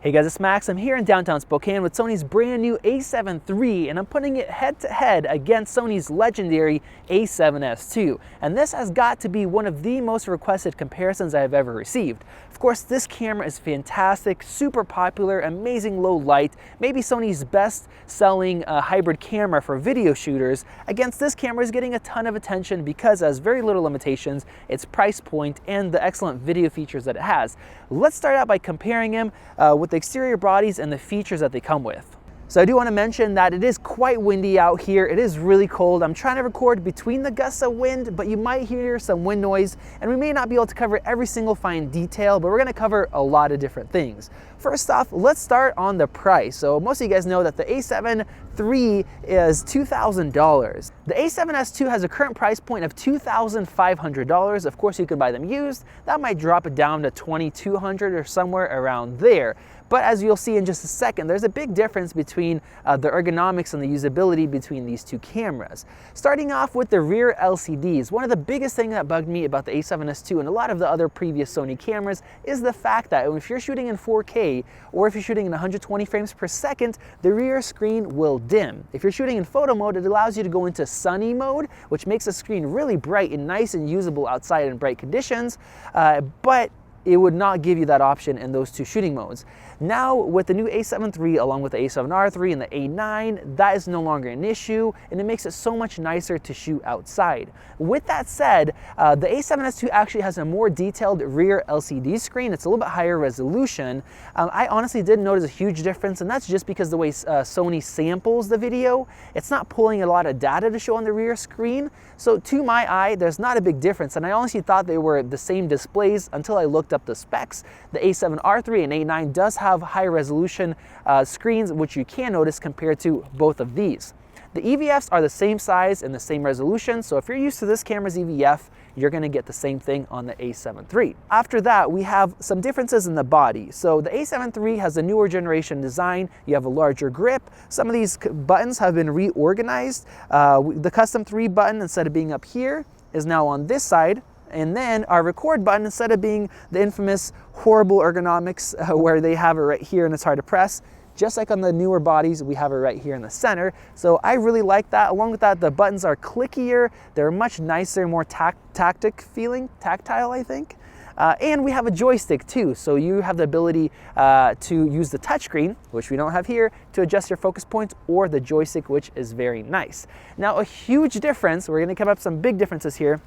Hey guys, it's Max. I'm here in downtown Spokane with Sony's brand new A7 III, and I'm putting it head to head against Sony's legendary A7S II. And this has got to be one of the most requested comparisons I've ever received. Of course, this camera is fantastic, super popular, amazing low light, maybe Sony's best selling hybrid camera for video shooters. Against this camera is getting a ton of attention because it has very little limitations, its price point, and the excellent video features that it has. Let's start out by comparing them with the exterior bodies and the features that they come with. So I do want to mention that it is quite windy out here. It is really cold. I'm trying to record between the gusts of wind, but you might hear some wind noise, and we may not be able to cover every single fine detail, but we're going to cover a lot of different things. First off, let's start on the price. So most of you guys know that the A7 III is $2,000. The A7S II has a current price point of $2,500. Of course, you can buy them used. That might drop it down to $2,200 or somewhere around there. But as you'll see in just a second, there's a big difference between the ergonomics and the usability between these two cameras. Starting off with the rear LCDs, one of the biggest things that bugged me about the A7S II and a lot of the other previous Sony cameras is the fact that if you're shooting in 4K or if you're shooting in 120 frames per second, the rear screen will dim. If you're shooting in photo mode, it allows you to go into sunny mode, which makes the screen really bright and nice and usable outside in bright conditions, but it would not give you that option in those two shooting modes. Now with the new A7 III along with the A7R III and the A9, that is no longer an issue, and it makes it so much nicer to shoot outside. With that said, the A7S II actually has a more detailed rear LCD screen. It's a little bit higher resolution. I honestly didn't notice a huge difference, and that's just because the way Sony samples the video, it's not pulling a lot of data to show on the rear screen. So to my eye, there's not a big difference, and I honestly thought they were the same displays until I looked up the specs. The A7R III and A9 does have high resolution screens, which you can notice compared to both of these. The EVFs are the same size and the same resolution, so if you're used to this camera's EVF, you're going to get the same thing on the A7 III. After that, we have some differences in the body. So the A7 III has a newer generation design. You have a larger grip. Some of these buttons have been reorganized. The custom 3 button, instead of being up here, is now on this side. And then our record button, instead of being the infamous horrible ergonomics where they have it right here and it's hard to press, just like on the newer bodies, we have it right here in the center. So I really like that. Along with that, the buttons are clickier. They're much nicer, more tactile, I think. And we have a joystick too, so you have the ability to use the touchscreen, which we don't have here, to adjust your focus points, or the joystick, which is very nice. Now a huge difference, we're gonna come up some big differences here.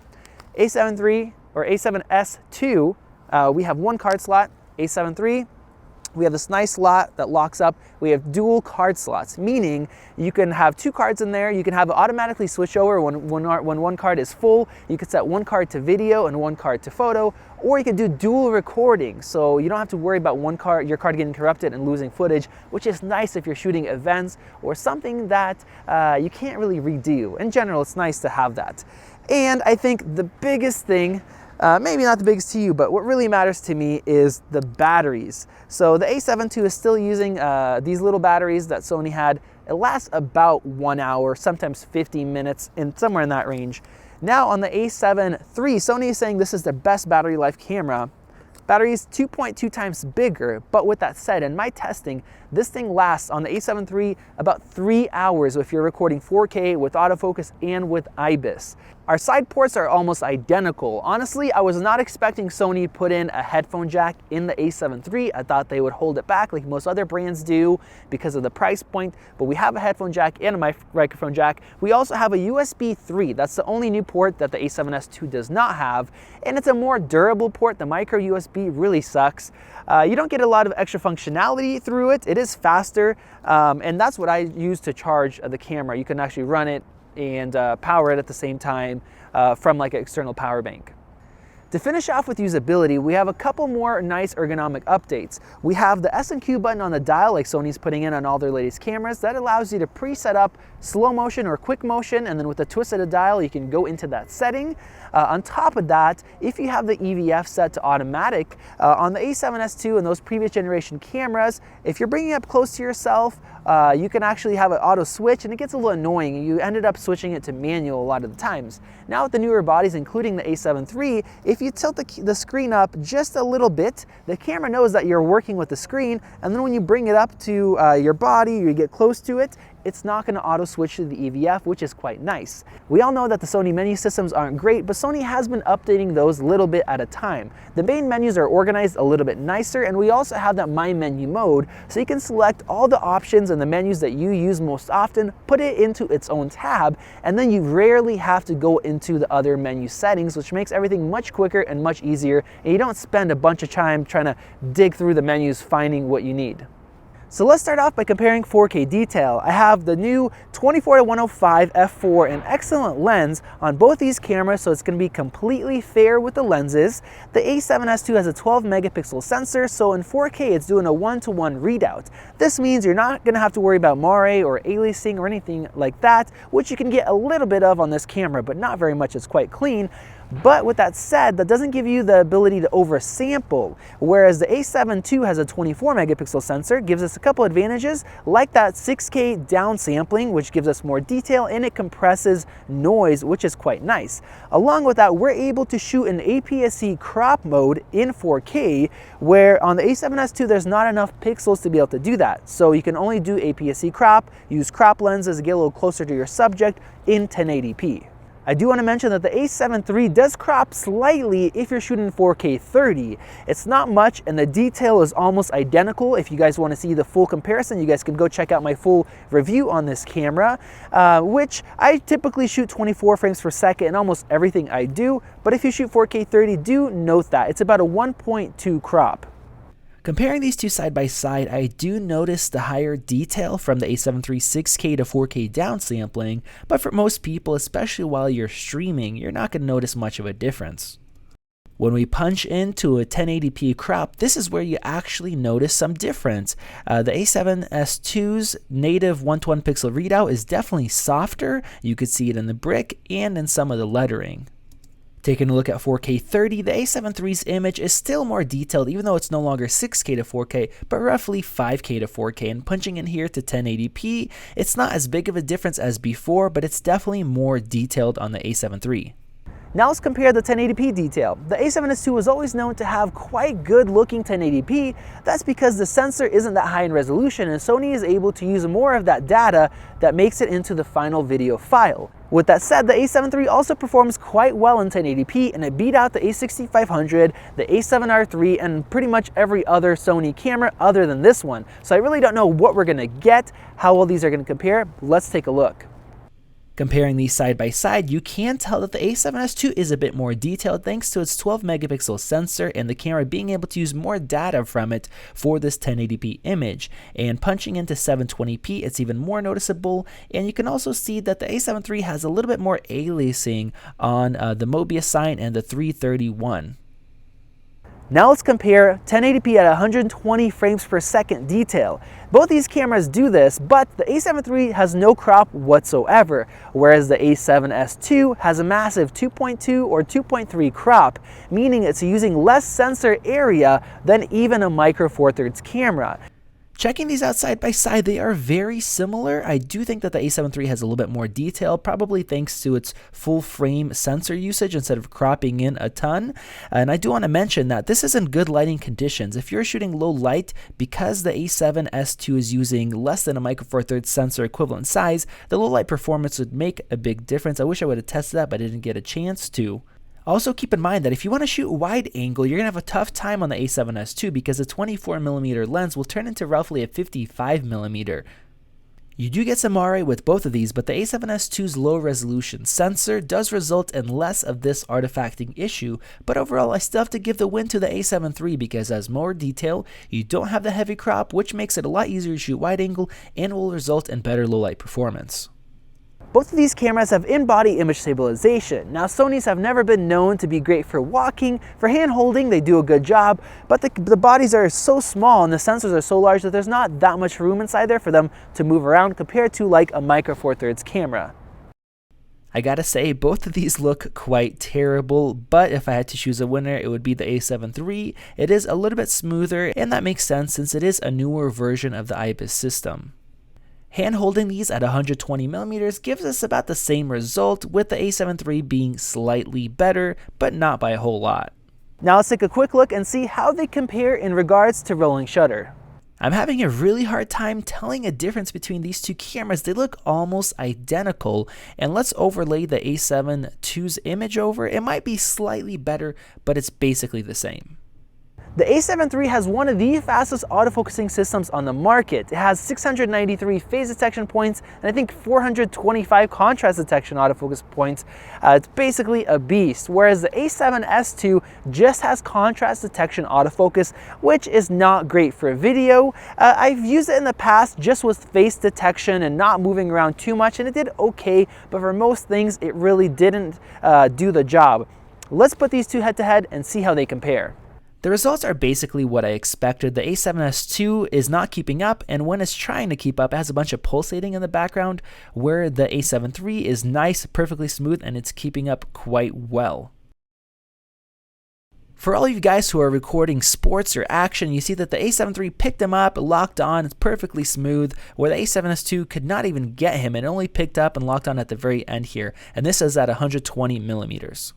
A7 III or A7S II, we have one card slot. A7 III, we have this nice slot that locks up. We have dual card slots, meaning you can have 2 cards in there. You can have it automatically switch over when one card is full. You can set one card to video and one card to photo, or you can do dual recording. So you don't have to worry about your card getting corrupted and losing footage, which is nice if you're shooting events or something that you can't really redo. In general, it's nice to have that. And I think the biggest thing, maybe not the biggest to you, but what really matters to me is the batteries. So the A7 II is still using these little batteries that Sony had. It lasts about 1 hour, sometimes 15 minutes, and somewhere in that range. Now on the A7 III, Sony is saying this is their best battery life camera. Battery is 2.2 times bigger, but with that said, in my testing, this thing lasts on the A7 III about 3 hours if you're recording 4K with autofocus and with IBIS. Our side ports are almost identical. Honestly, I was not expecting Sony to put in a headphone jack in the A7 III. I thought they would hold it back like most other brands do because of the price point, but we have a headphone jack and a microphone jack. We also have a USB 3. That's the only new port that the A7S II does not have, and it's a more durable port. The micro USB really sucks. You don't get a lot of extra functionality through it. It is faster, and that's what I use to charge the camera. You can actually run it and power it at the same time from like an external power bank. To finish off with usability, we have a couple more nice ergonomic updates. We have the S and Q button on the dial like Sony's putting in on all their latest cameras. That allows you to preset up slow motion or quick motion, and then with the twist of the dial, you can go into that setting. On top of that, if you have the EVF set to automatic, on the A7S II and those previous generation cameras, if you're bringing it up close to yourself, you can actually have an auto switch, and it gets a little annoying. You ended up switching it to manual a lot of the times. Now with the newer bodies, including the A7 III, if if you tilt the screen up just a little bit, the camera knows that you're working with the screen, and then when you bring it up to your body, or you get close to it, it's not going to auto switch to the EVF, which is quite nice. We all know that the Sony menu systems aren't great, but Sony has been updating those little bit at a time. The main menus are organized a little bit nicer, and we also have that My Menu mode, so you can select all the options and the menus that you use most often, put it into its own tab, and then you rarely have to go into the other menu settings, which makes everything much quicker and much easier, and you don't spend a bunch of time trying to dig through the menus finding what you need. So let's start off by comparing 4K detail. I have the new 24-105 f4, an excellent lens on both these cameras, so it's going to be completely fair with the lenses. The A7S II has a 12 megapixel sensor, so in 4K it's doing a 1-to-1 readout. This means you're not going to have to worry about moire or aliasing or anything like that, which you can get a little bit of on this camera, but not very much. It's quite clean. But with that said, that doesn't give you the ability to oversample, whereas the A7 II has a 24 megapixel sensor, gives us a couple advantages, like that 6K downsampling, which gives us more detail, and it compresses noise, which is quite nice. Along with that, we're able to shoot in APS-C crop mode in 4K, where on the A7S II, there's not enough pixels to be able to do that. So you can only do APS-C crop, use crop lenses to get a little closer to your subject in 1080p. I do want to mention that the A7 III does crop slightly if you're shooting 4K 30. It's not much, and the detail is almost identical. If you guys want to see the full comparison, you guys can go check out my full review on this camera, which I typically shoot 24 frames per second in almost everything I do. But if you shoot 4K 30, do note that it's about a 1.2 crop. Comparing these two side by side, I do notice the higher detail from the A7 III 6K to 4K downsampling, but for most people, especially while you're streaming, you're not going to notice much of a difference. When we punch into a 1080p crop, this is where you actually notice some difference. The A7S II's native 1-to-1 pixel readout is definitely softer. You could see it in the brick and in some of the lettering. Taking a look at 4K 30, the A7 III's image is still more detailed, even though it's no longer 6K to 4K, but roughly 5K to 4K. And punching in here to 1080p, it's not as big of a difference as before, but it's definitely more detailed on the A7 III. Now let's compare the 1080p detail. The A7S II was always known to have quite good looking 1080p. That's because the sensor isn't that high in resolution, and Sony is able to use more of that data that makes it into the final video file. With that said, the A7 III also performs quite well in 1080p, and it beat out the A6500, the A7R III, and pretty much every other Sony camera other than this one. So I really don't know what we're going to get, how well these are going to compare. Let's take a look. Comparing these side by side, you can tell that the A7S II is a bit more detailed thanks to its 12 megapixel sensor and the camera being able to use more data from it for this 1080p image. And punching into 720p, it's even more noticeable. And you can also see that the A7 III has a little bit more aliasing on the Mobius sign and the 331. Now let's compare 1080p at 120 frames per second detail. Both these cameras do this, but the A7 III has no crop whatsoever, whereas the A7S II has a massive 2.2 or 2.3 crop, meaning it's using less sensor area than even a Micro Four Thirds camera. Checking these out side by side, they are very similar. I do think that the A7 III has a little bit more detail, probably thanks to its full frame sensor usage instead of cropping in a ton. And I do want to mention that this is in good lighting conditions. If you're shooting low light, because the A7S II is using less than a Micro Four Thirds sensor equivalent size, the low light performance would make a big difference. I wish I would have tested that, but I didn't get a chance to. Also keep in mind that if you want to shoot wide angle, you're going to have a tough time on the A7S II because the 24mm lens will turn into roughly a 55mm. You do get some moire with both of these, but the A7S II's low resolution sensor does result in less of this artifacting issue, but overall I still have to give the win to the A7 III because as more detail, you don't have the heavy crop, which makes it a lot easier to shoot wide angle and will result in better low light performance. Both of these cameras have in-body image stabilization. Now, Sony's have never been known to be great for walking. For hand-holding, they do a good job, but the bodies are so small and the sensors are so large that there's not that much room inside there for them to move around compared to like a Micro Four Thirds camera. I gotta say, both of these look quite terrible, but if I had to choose a winner, it would be the A7 III. It is a little bit smoother, and that makes sense since it is a newer version of the IBIS system. Hand holding these at 120mm gives us about the same result, with the A7 III being slightly better, but not by a whole lot. Now let's take a quick look and see how they compare in regards to rolling shutter. I'm having a really hard time telling a difference between these two cameras. They look almost identical, and let's overlay the A7 II's image over. It might be slightly better, but it's basically the same. The A7 III has one of the fastest autofocusing systems on the market. It has 693 phase detection points and I think 425 contrast detection autofocus points. It's basically a beast, whereas the A7S II just has contrast detection autofocus, which is not great for video. I've used it in the past just with face detection and not moving around too much, and it did okay, but for most things it really didn't do the job. Let's put these two head to head and see how they compare. The results are basically what I expected. The A7S II is not keeping up, and when it's trying to keep up, it has a bunch of pulsating in the background, where the A7 III is nice, perfectly smooth, and it's keeping up quite well. For all of you guys who are recording sports or action, you see that the A7 III picked him up, locked on, it's perfectly smooth, where the A7S II could not even get him. It only picked up and locked on at the very end here, and this is at 120mm.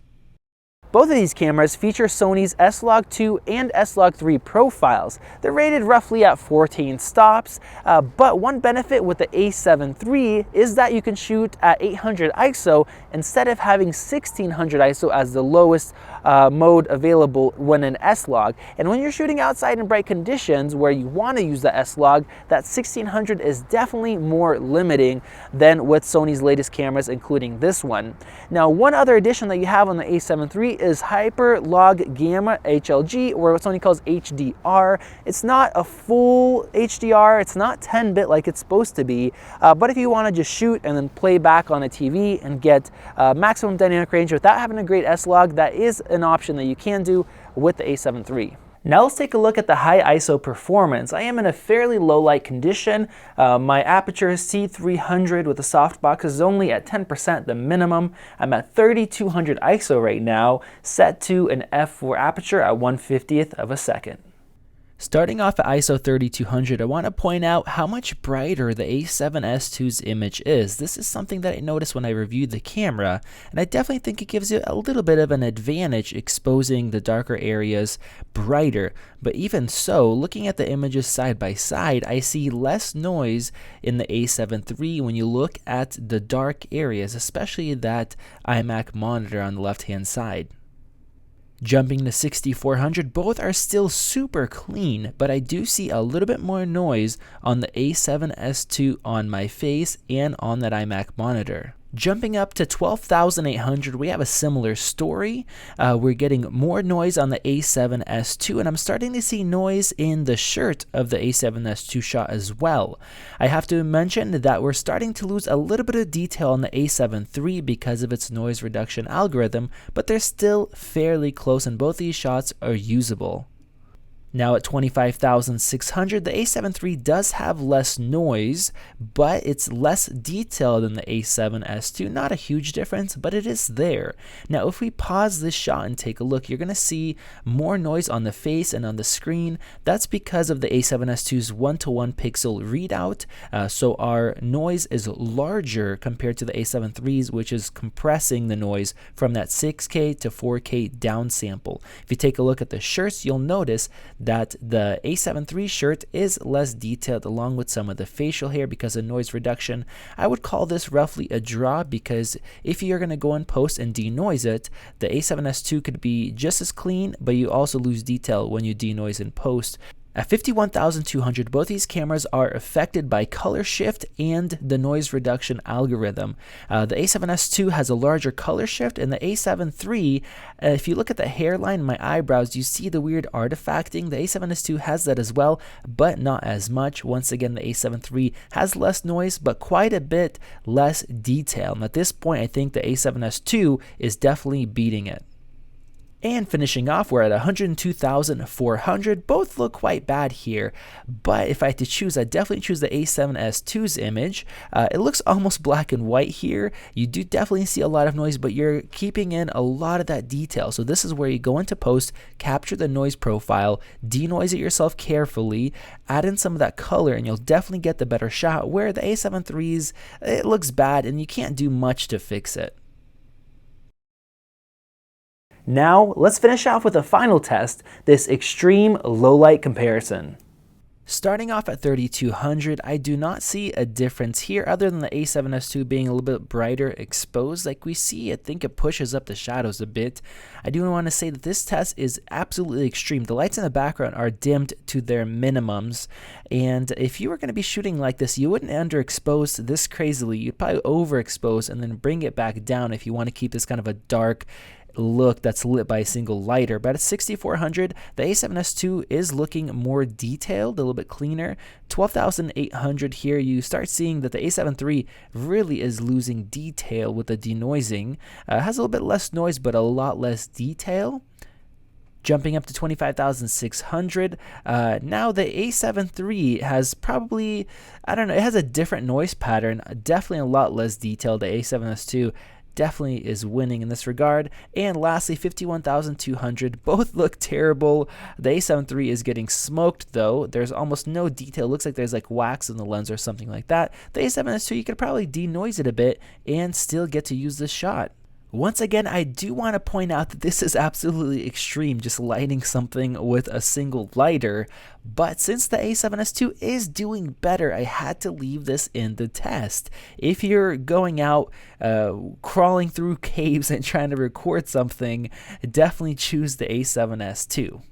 Both of these cameras feature Sony's S-Log2 and S-Log3 profiles. They're rated roughly at 14 stops, but one benefit with the A7 III is that you can shoot at 800 ISO instead of having 1600 ISO as the lowest mode available when in S-Log. And when you're shooting outside in bright conditions where you want to use the S-Log, that 1600 is definitely more limiting than with Sony's latest cameras, including this one. Now, one other addition that you have on the A7 III is Hyper Log Gamma HLG, or what Sony calls HDR. It's not a full HDR, it's not 10-bit like it's supposed to be, but if you want to just shoot and then play back on a TV and get maximum dynamic range without having a great S-Log, that is an option that you can do with the A7 III. Now let's take a look at the high ISO performance. I am in a fairly low light condition. My aperture C300 with the softbox is only at 10%, the minimum. I'm at 3200 ISO right now, set to an f4 aperture at 1/50th of a second. Starting off at ISO 3200, I want to point out how much brighter the A7S II's image is. This is something that I noticed when I reviewed the camera, and I definitely think it gives you a little bit of an advantage exposing the darker areas brighter. But even so, looking at the images side by side, I see less noise in the A7 III when you look at the dark areas, especially that iMac monitor on the left-hand side. Jumping to 6400, both are still super clean, but I do see a little bit more noise on the A7S II on my face and on that iMac monitor. Jumping up to 12,800, we have a similar story. We're getting more noise on the A7S II, and I'm starting to see noise in the shirt of the A7S II shot as well. I have to mention that we're starting to lose a little bit of detail on the A7 III because of its noise reduction algorithm, but they're still fairly close, and both these shots are usable. Now at 25,600, the A7 III does have less noise, but it's less detailed than the A7S II. Not a huge difference, but it is there. Now if we pause this shot and take a look, you're going to see more noise on the face and on the screen. That's because of the A7S II's 1:1 pixel readout, so our noise is larger compared to the A7 III's, which is compressing the noise from that 6K to 4K downsample. If you take a look at the shirts, you'll notice that the A7 III shirt is less detailed along with some of the facial hair because of noise reduction. I would call this roughly a draw because if you're going to go in post and denoise it, the A7S II could be just as clean, but you also lose detail when you denoise in post. At 51,200, both these cameras are affected by color shift and the noise reduction algorithm. The A7S II has a larger color shift, and the A7 III, if you look at the hairline, my eyebrows, you see the weird artifacting. The A7S II has that as well, but not as much. Once again, the A7 III has less noise, but quite a bit less detail. And at this point, I think the A7S II is definitely beating it. And finishing off, we're at 102,400. Both look quite bad here, but if I had to choose, I'd definitely choose the A7S II's image. It looks almost black and white here. You do definitely see a lot of noise, but you're keeping in a lot of that detail. So this is where you go into post, capture the noise profile, denoise it yourself carefully, add in some of that color, and you'll definitely get the better shot, where the A7 III's, it looks bad and you can't do much to fix it. Now, let's finish off with a final test, this extreme low light comparison. Starting off at 3200, I do not see a difference here other than the A7S II being a little bit brighter exposed like we see. I think it pushes up the shadows a bit. I do want to say that this test is absolutely extreme. The lights in the background are dimmed to their minimums, and if you were going to be shooting like this, you wouldn't underexpose this crazily. You'd probably overexpose and then bring it back down if you want to keep this kind of a dark look that's lit by a single lighter. But at 6400, the A7S II is looking more detailed, a little bit cleaner. 12,800 here, you start seeing that the A7 III really is losing detail with the denoising. It has a little bit less noise, but a lot less detail. Jumping up to 25,600. Now the A7 III has probably, I don't know, it has a different noise pattern, definitely a lot less detail. The A7S II definitely is winning in this regard. And lastly, 51,200. Both look terrible. The A7 III is getting smoked though. There's almost no detail. It looks like there's like wax in the lens or something like that. The A7S II, you could probably denoise it a bit and still get to use this shot. Once again, I do want to point out that this is absolutely extreme, just lighting something with a single lighter. But since the A7S II is doing better, I had to leave this in the test. If you're going out, crawling through caves and trying to record something, definitely choose the A7S II.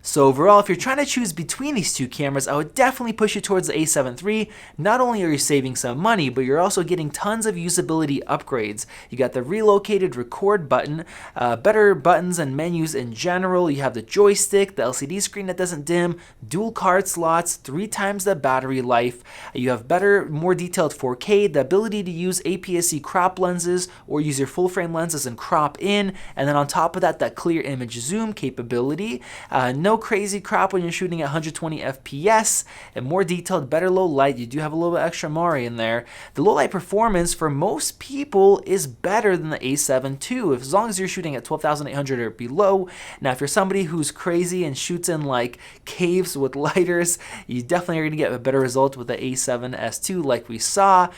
So overall, if you're trying to choose between these two cameras, I would definitely push you towards the A7 III. Not only are you saving some money, but you're also getting tons of usability upgrades. You got the relocated record button, better buttons and menus in general. You have the joystick, the LCD screen that doesn't dim, dual card slots, 3 times the battery life. You have better, more detailed 4K, the ability to use APS-C crop lenses or use your full frame lenses and crop in. And then on top of that, that clear image zoom capability. No crazy crop when you're shooting at 120 FPS, and more detailed, better low light. You do have a little bit extra Mari in there. The low light performance for most people is better than the A7 II, as long as you're shooting at 12,800 or below. Now, if you're somebody who's crazy and shoots in like caves with lighters, you definitely are going to get a better result with the A7S II like we saw.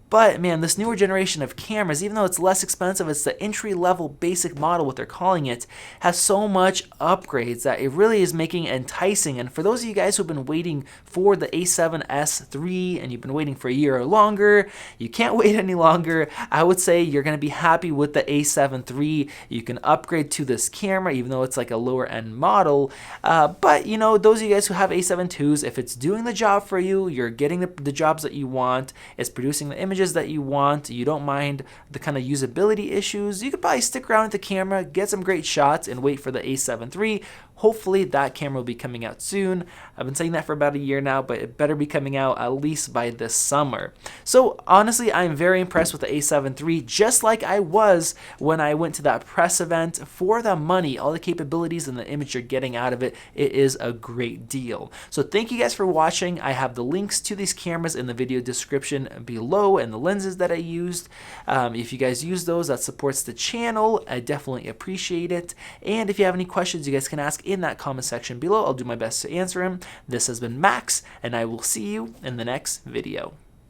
But man, this newer generation of cameras, even though it's less expensive, it's the entry-level basic model, what they're calling it, has so much upgrades that it really is making it enticing. And for those of you guys who've been waiting for the A7S III and you've been waiting for a year or longer, you can't wait any longer. I would say you're going to be happy with the A7 III. You can upgrade to this camera, even though it's like a lower end model. But you know, those of you guys who have A7 IIs, if it's doing the job for you, you're getting the jobs that you want, it's producing the images that you want, you don't mind the kind of usability issues, you could probably stick around with the camera, get some great shots, and wait for the A7 III. Hopefully that camera will be coming out soon. I've been saying that for about a year now, but it better be coming out at least by this summer. So honestly, I'm very impressed with the A7 III, just like I was when I went to that press event. For the money, all the capabilities and the image you're getting out of it, it is a great deal. So thank you guys for watching. I have the links to these cameras in the video description below and the lenses that I used. If you guys use those, that supports the channel. I definitely appreciate it. And if you have any questions, you guys can ask in that comment section below. I'll do my best to answer them. This has been Max, and I will see you in the next video.